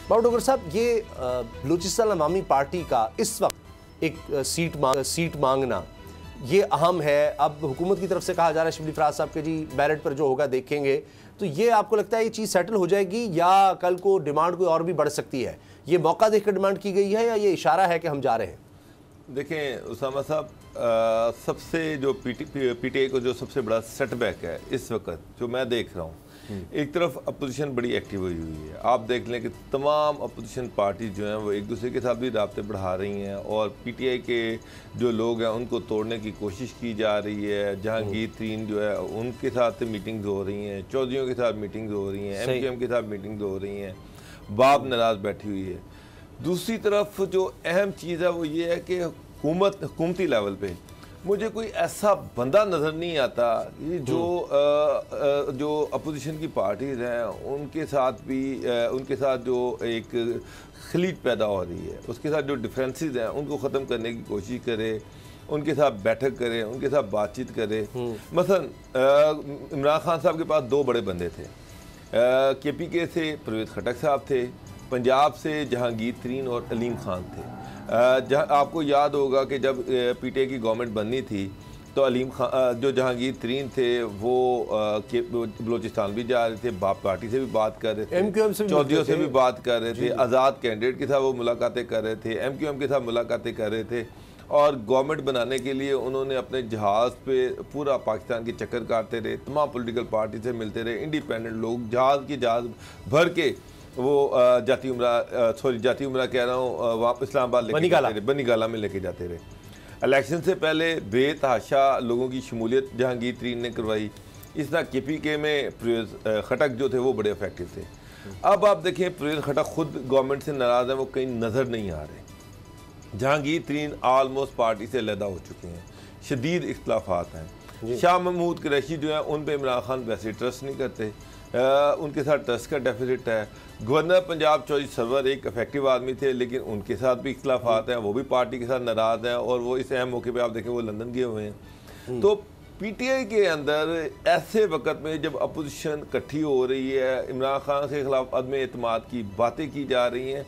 बाबा डोगर साहब, ये बलूचिस्तान अवामी पार्टी का इस वक्त एक सीट मांगना ये अहम है। अब हुकूमत की तरफ से कहा जा रहा है शिबली फराज साहब के जी बैलेट पर जो होगा देखेंगे, तो ये आपको लगता है ये चीज़ सेटल हो जाएगी या कल को डिमांड कोई और भी बढ़ सकती है? ये मौका देखकर डिमांड की गई है या ये इशारा है कि हम जा रहे हैं? देखें उसामा साहब, सबसे जो पीटीआई को जो सबसे बड़ा सेटबैक है इस वक्त जो मैं देख रहा हूँ, एक तरफ अपोजिशन बड़ी एक्टिव हुई है। आप देख लें कि तमाम अपोजिशन पार्टी जो हैं वो एक दूसरे के साथ भी राब्ते बढ़ा रही हैं और पीटीआई के जो लोग हैं उनको तोड़ने की कोशिश की जा रही है। जहांगीर तरीन जो है उनके साथ मीटिंग्स हो रही हैं, चौधरियों के साथ मीटिंग्स हो रही हैं, एमक्यूएम के साथ मीटिंग्स हो रही हैं, बाप नाराज बैठी हुई है। दूसरी तरफ जो अहम चीज़ है वो ये है कि हुकूमती लेवल पे मुझे कोई ऐसा बंदा नज़र नहीं आता कि जो अपोजिशन की पार्टीज़ हैं उनके साथ जो एक खलीज पैदा हो रही है, उसके साथ जो डिफरेंसेस हैं उनको ख़त्म करने की कोशिश करे, उनके साथ बैठक करे, उनके साथ बातचीत करे। मसलन इमरान खान साहब के पास दो बड़े बंदे थे, केपीके से परवेज़ खटक साहब थे, पंजाब से जहांगीर तरीन और अलीम खान थे। आपको याद होगा कि जब पीटीआई की गवर्नमेंट बननी थी तो अलीम खान जो जहांगीर तरीन थे वो बलूचिस्तान भी जा रहे थे, बाप पार्टी से भी बात कर रहे थे, एमक्यूएम से चौधरियों से भी बात कर रहे थे, आज़ाद कैंडिडेट के साथ वो मुलाकातें कर रहे थे, एमक्यूएम के साथ मुलाकातें कर रहे थे और गवर्नमेंट बनाने के लिए उन्होंने अपने जहाज़ पे पूरा पाकिस्तान के चक्कर काटते रहे, तमाम पॉलिटिकल पार्टी से मिलते रहे, इंडिपेंडेंट लोग जहाज़ भर के वो जाती उमरा कह रहा हूँ वहाँ इस्लामाबाद लेके जाते रहे, बनीगाला में लेके जाते रहे। इलेक्शन से पहले बेतहाशा लोगों की शमूलियत जहांगीर तरीन ने करवाई। इस तरह केपीके में परवेज़ खटक जो थे वो बड़े इफेक्टिव थे। अब आप देखें परवेज़ खटक खुद गवर्नमेंट से नाराज़ हैं, वो कहीं नज़र नहीं आ रहे। जहांगीर तरीन आलमोस्ट पार्टी से अलहदा हो चुके हैं, शदीद इख्तलाफात हैं। शाह महमूद कुरैशी जो है उन पर इमरान खान वैसे ट्रस्ट नहीं करते, उनके साथ ट्रस्ट का डेफिसिट है। गवर्नर पंजाब चौधरी सरवर एक इफेक्टिव आदमी थे लेकिन उनके साथ भी इख्तलाफात हैं, वो भी पार्टी के साथ नाराज़ हैं और वो इस अहम मौके पे आप देखें वो लंदन गए हुए हैं। तो पीटीआई के अंदर ऐसे वक्त में जब अपोजिशन इकट्ठी हो रही है, इमरान खान के खिलाफ अदम एतमाद की बातें की जा रही हैं,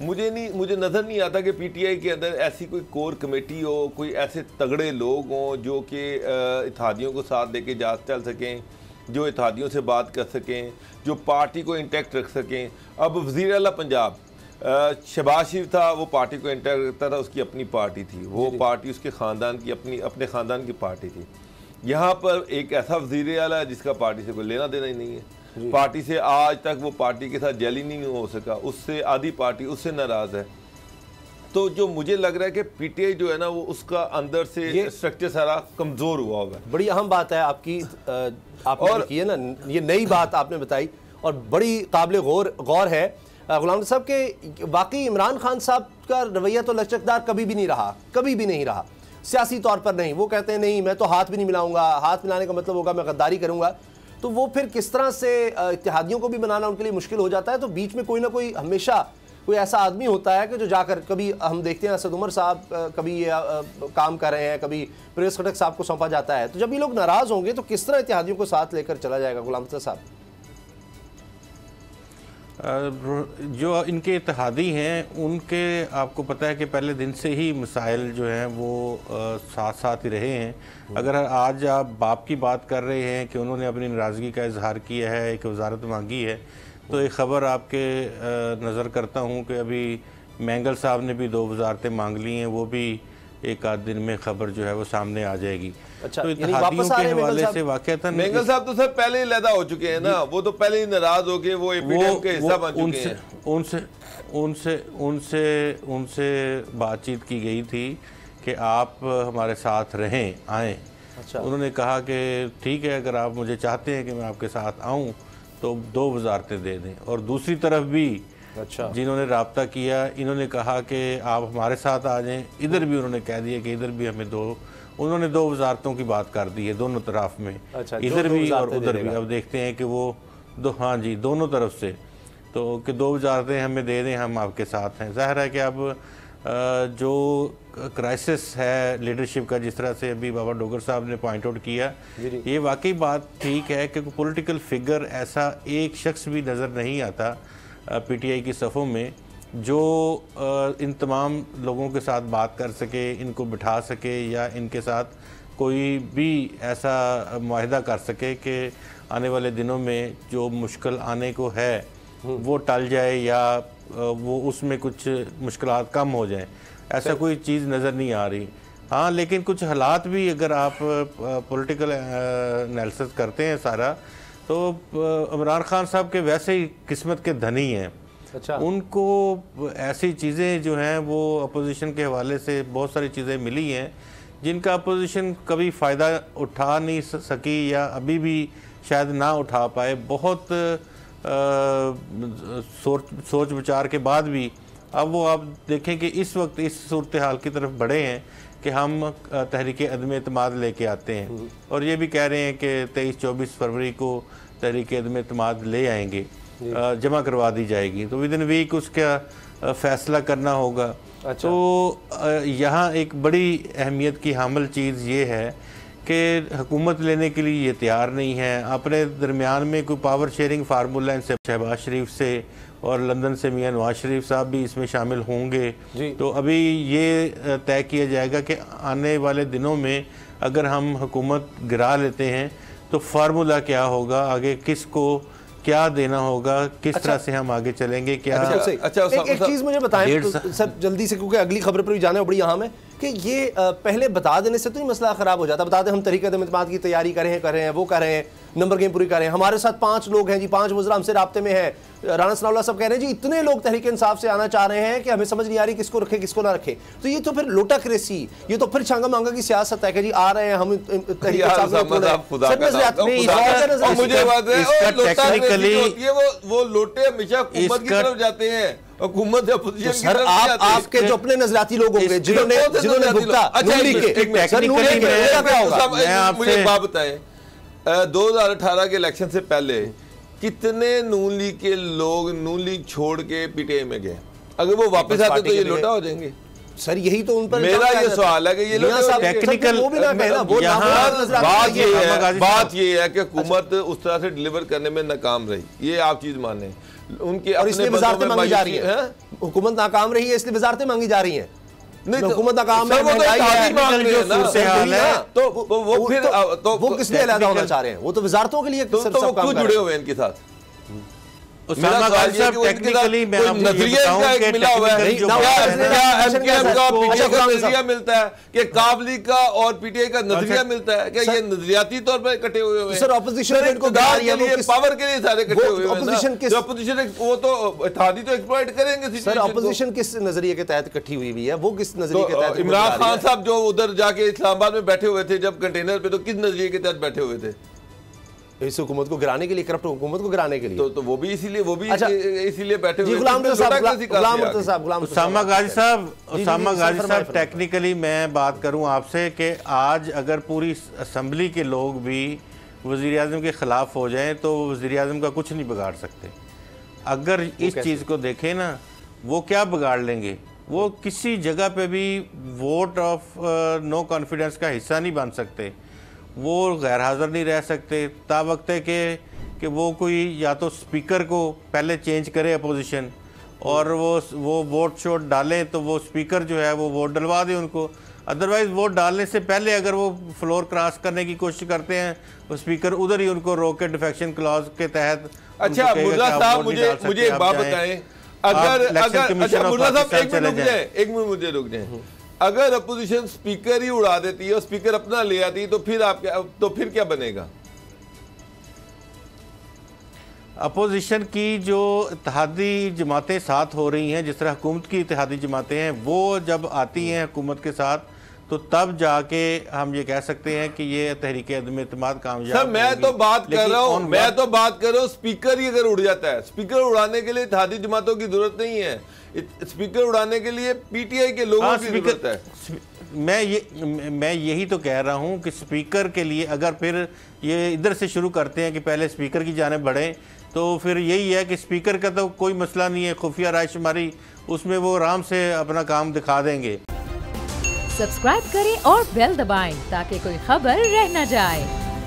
मुझे नज़र नहीं आता कि पीटीआई के अंदर ऐसी कोई कोर कमेटी हो, कोई ऐसे तगड़े लोग हों जो कि इत्तेहादियों को साथ लेके जा चल सकें, जो इत्तेहादियों से बात कर सकें, जो पार्टी को इंटैक्ट रख सकें। अब वज़ीर आला पंजाब शहबाज शरीफ था, वो पार्टी को इंटैक्ट रखता था, उसकी अपनी पार्टी थी, वो पार्टी उसके ख़ानदान की अपने ख़ानदान की पार्टी थी। यहाँ पर एक ऐसा वज़ीर आला है जिसका पार्टी से कोई लेना देना ही नहीं है, पार्टी से आज तक वो पार्टी के साथ जेल ही नहीं हो सका, उससे आधी पार्टी उससे नाराज़ है। तो जो मुझे लग रहा है कि पीटीआई जो है ना वो उसका अंदर से ये स्ट्रक्चर सारा कमज़ोर हुआ है। बड़ी अहम बात है आपकी, आपने की है ना, ये नई बात आपने बताई और बड़ी काबिल गौर है गुलाम साहब के। वाकई इमरान खान साहब का रवैया तो लचकदार कभी भी नहीं रहा, कभी भी नहीं रहा, सियासी तौर पर नहीं। वो कहते हैं नहीं मैं तो हाथ भी नहीं मिलाऊंगा, हाथ मिलाने का मतलब होगा मैं गद्दारी करूंगा। तो वो फिर किस तरह से इत्तेहादियों को भी बनाना उनके लिए मुश्किल हो जाता है। तो बीच में कोई ना कोई हमेशा कोई ऐसा आदमी होता है कि जो जाकर, कभी हम देखते हैं असद उमर साहब कभी ये काम कर रहे हैं, कभी परवेज़ खटक साहब को सौंपा जाता है। तो जब ये लोग नाराज़ होंगे तो किस तरह इत्तेहादियों को साथ लेकर चला जाएगा गुलाम साहब? जो इनके इत्तेहादी हैं उनके आपको पता है कि पहले दिन से ही मसाइल जो हैं वो साथ साथ ही रहे हैं। अगर आज आप बाप की बात कर रहे हैं कि उन्होंने अपनी नाराज़गी का इजहार किया है, एक वजारत मांगी है, तो एक ख़बर आपके नज़र करता हूँ कि अभी मैंगल साहब ने भी 2 वजारतें मांग ली हैं, वो भी एक आध दिन में खबर जो है वो सामने आ जाएगी। अच्छा, तो इत्तेहादियों के हवाले से वाक़तन मैंगल साहब तो सर पहले ही लैदा हो चुके हैं ना, वो तो पहले ही नाराज़ हो गए, वो एपीडीएम के हिस्सा बन चुके हैं। उनसे बातचीत की गई थी कि आप हमारे साथ रहें, आएँ। अच्छा, उन्होंने कहा कि ठीक है, अगर आप मुझे चाहते हैं कि मैं आपके साथ आऊँ तो 2 वजारतें दे दें। और दूसरी तरफ भी अच्छा, जिन्होंने राब्ता किया इन्होंने कहा कि आप हमारे साथ आ जाएं, इधर भी उन्होंने कह दिया कि इधर भी हमें उन्होंने 2 वजारतों की बात कर दी है दोनों तरफ में। अच्छा, इधर भी और उधर भी। अब देखते हैं कि वो हाँ जी दोनों तरफ से, तो कि 2 वजारतें हमें दे दें, हम आपके साथ हैं। ज़ाहिर है कि अब जो क्राइसिस है लीडरशिप का, जिस तरह से अभी बाबा डोगर साहब ने पॉइंट आउट किया, ये वाकई बात ठीक है कि पॉलिटिकल फिगर ऐसा एक शख्स भी नज़र नहीं आता पीटीआई की सफ़ों में, जो इन तमाम लोगों के साथ बात कर सके, इनको बिठा सके या इनके साथ कोई भी ऐसा मुआहिदा कर सके कि आने वाले दिनों में जो मुश्किल आने को है वो टल जाए या वो उसमें कुछ मुश्किलात कम हो जाएं, ऐसा कोई चीज़ नज़र नहीं आ रही। हाँ, लेकिन कुछ हालात भी अगर आप पॉलिटिकल एनालिसिस करते हैं सारा, तो इमरान खान साहब के वैसे ही किस्मत के धनी हैं। अच्छा, उनको ऐसी चीज़ें जो हैं वो अपोजिशन के हवाले से बहुत सारी चीज़ें मिली हैं जिनका अपोजिशन कभी फ़ायदा उठा नहीं सकी या अभी भी शायद ना उठा पाए। बहुत सोच विचार के बाद भी अब वो आप देखें कि इस वक्त इस सूरत हाल की तरफ बढ़े हैं कि हम तहरीक अदम एतमाद लेके आते हैं और ये भी कह रहे हैं कि 23-24 फरवरी को तहरीक अदम एतमाद ले आएंगे, जमा करवा दी जाएगी, तो विद इन वीक उसका फ़ैसला करना होगा। अच्छा। तो यहाँ एक बड़ी अहमियत की हामिल चीज़ ये है कि हुकूमत लेने के लिए ये तैयार नहीं है। अपने दरमियान में कोई पावर शेयरिंग फार्मूला इनसे शहबाज शरीफ से और लंदन से मियां नवाज शरीफ साहब भी इसमें शामिल होंगे। तो अभी ये तय किया जाएगा कि आने वाले दिनों में अगर हम हुकूमत गिरा लेते हैं तो फार्मूला क्या होगा, आगे किसको क्या देना होगा, किस तरह से हम आगे चलेंगे। क्या एक चीज़ मुझे बताएं तो सब जल्दी से, क्योंकि अगली खबर पर भी जाना है बड़ी अहम है, कि ये पहले बता देने से तो ही मसला ख़राब हो जाता। बता दें हम तहरीक अदम एतमाद की तैयारी कर रहे हैं, वो कर रहे हैं, नंबर गेम पूरी कर रहे हैं, हमारे साथ 5 लोग हैं जी, 5 वज़रा हमसे राब्ते में हैं, राना सनाउल्लाह सब कह रहे हैं जी इतने लोग तहरीक इंसाफ से आना चाह रहे हैं कि हमें समझ नहीं आ रही किसको रखे किसको ना रखे। तो ये तो फिर लोटा क्रेसी, ये तो फिर छांगा मांगा की सियासत है कि जी आ रहे हैं हम तहरीक इंसाफ में, वो लोटे हमेशा हुकूमत की तरफ जाते हैं, हुकूमत सर आपके जो अपने नजरियाती लोग होंगे जिन्होंने भुगता, मुझे एक बात बताएं, 2018 के इलेक्शन से पहले कितने नून लीग के लोग नून लीग छोड़ के पीटीआई में गए? अगर वो वापस आते तो ये लोटा हो जाएंगे। सर यही तो उन पर मेरा ये सवाल है कि ये लोग टेक्निकल बात ये है कि हुकूमत उस तरह से डिलीवर करने में नाकाम रही, ये आप चीज माने उनके, और इसलिए वजारतें मांगी जा रही है। हुकूमत नाकाम रही है इसलिए वजारतें मांगी जा रही हैं। नहीं, हुकूमत नाकाम है, तो वो किस लिए अलग होना चाह रहे हैं? वो तो वजारतों के लिए क्यों जुड़े हुए हैं इनके साथ? उसामा गाजी साहब टेक्निकली मैं आपको ये बताऊं कि मिला हुआ है क्या एमकेएम का पीटीआई का नजरिया मिलता है कि काब लीग का और पीटीआई का नजरिया मिलता है, क्या ये नजरियाती तौर पर इकट्ठे हुए हैं? सर ऑपोजिशन इनको पावर के लिए सारे इकट्ठे हुए हैं। ऑपोजिशन वो तो इत्तेहादी तो एक्सप्लॉइट करेंगे। सर ऑपोजिशन किस नजरिए के तहत इकट्ठी हुई हुई है? वो किस नजरिए के तहत? इमरान खान साहब जो उधर जाके इस्लामाबाद में बैठे हुए थे जब कंटेनर पे, तो किस नजरिए के तहत बैठे हुए थे? इस हुकूमत को गिराने के लिए, करप्ट हुकूमत को गिराने के लिए। तो वो भी इसीलिए बैठे हुए। उसामा गाजी साहब टेक्निकली मैं बात करूं आपसे कि आज अगर पूरी असम्बली के लोग भी वज़ीर आज़म के ख़िलाफ़ हो जाएं तो वज़ीर आज़म का कुछ नहीं बिगाड़ सकते। अगर इस चीज़ को देखें ना, वो क्या बिगाड़ लेंगे? वो किसी जगह पे भी वोट ऑफ नो कॉन्फिडेंस का हिस्सा नहीं बन सकते, वो गैर हाज़िर नहीं रह सकते। तावक्त है कि वो कोई या तो स्पीकर को पहले चेंज करे अपोजिशन, और वो वोट शोट डालें तो वो स्पीकर जो है वो वोट डलवा दे उनको। अदरवाइज़ वोट डालने से पहले अगर वो फ्लोर क्रॉस करने की कोशिश करते हैं वो स्पीकर उधर ही उनको रोक के डिफेक्शन क्लॉज के तहत। अच्छा मुल्ला साहब मुझे एक बात बताएं, अगर मुल्ला साहब एक मिनट मुझे रुक जाए, अगर अपोजिशन स्पीकर ही उड़ा देती है और स्पीकर अपना ले आती है तो फिर क्या बनेगा? अपोजिशन की जो इत्तेहादी जमातें साथ हो रही हैं, जिस तरह हुकूमत की इत्तेहादी जमातें हैं, वो जब आती हैं हुकूमत के साथ तो तब जाके हम ये कह सकते हैं कि ये तहरीक अदम एतमाद कामयाब। सर मैं तो बात कर रहा हूँ स्पीकर ही अगर उड़ जाता है, स्पीकर उड़ाने के लिए इत्तेहादी जमातों की जरूरत नहीं है, स्पीकर उड़ाने के लिए पीटीआई के लोगों की जरूरत है। मैं यही तो कह रहा हूँ कि स्पीकर के लिए अगर फिर ये इधर से शुरू करते हैं कि पहले स्पीकर की जानिब बढ़ें, तो फिर यही है कि स्पीकर का तो कोई मसला नहीं है, खुफिया रायशुमारी उसमें वो आराम से अपना काम दिखा देंगे। सब्सक्राइब करें और बेल दबाएं ताकि कोई खबर रह न जाए।